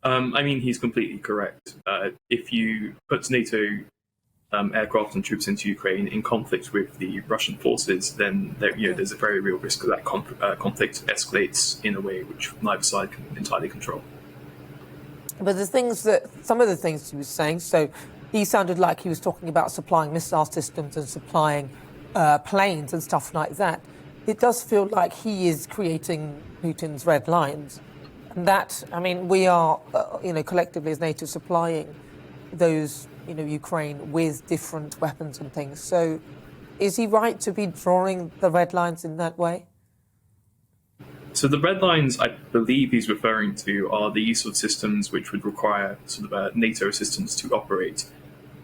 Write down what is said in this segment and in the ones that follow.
I mean, he's completely correct. If you put NATO aircraft and troops into Ukraine in conflict with the Russian forces, then there's a very real risk that conflict escalates in a way which neither side can entirely control. But some of the things he was saying, so he sounded like he was talking about supplying missile systems and supplying planes and stuff like that. It does feel like he is creating Putin's red lines. And that, I mean, we are, collectively as NATO supplying those, Ukraine with different weapons and things. So is he right to be drawing the red lines in that way? So the red lines I believe he's referring to are the use of systems which would require sort of NATO assistance to operate.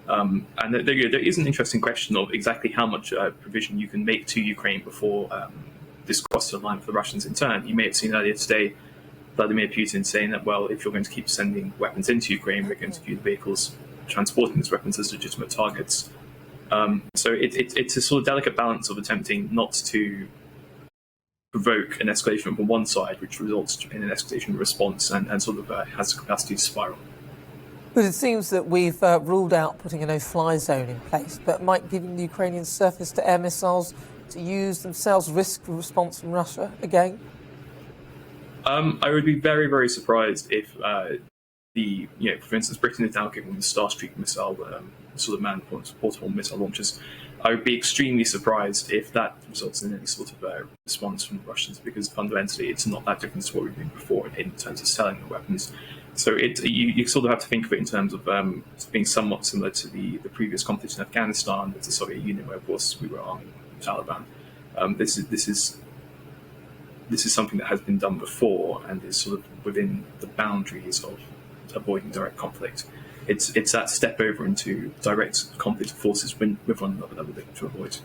And there is an interesting question of exactly how much provision you can make to Ukraine before this crosses the line for the Russians in turn. You may have seen earlier today Vladimir Putin saying that, well, if you're going to keep sending weapons into Ukraine, we're going to view the vehicles transporting these weapons as legitimate targets. So it's a sort of delicate balance of attempting not to provoke an escalation from one side, which results in an escalation response and sort of has the capacity to spiral. But it seems that we've ruled out putting a no-fly zone in place, but might giving the Ukrainians surface-to-air missiles to use themselves risk the response from Russia again? I would be very, very surprised if for instance, Britain is now giving the Starstreak missile, sort of manned portable missile launchers. I would be extremely surprised if that results in any sort of response from the Russians, because fundamentally it's not that different to what we've been before in terms of selling the weapons. So you sort of have to think of it in terms of being somewhat similar to the previous conflict in Afghanistan with the Soviet Union, where of course we were arming the Taliban. This is something that has been done before and is sort of within the boundaries of avoiding direct conflict. It's that step over into direct conflict of forces with one another that we're looking to avoid.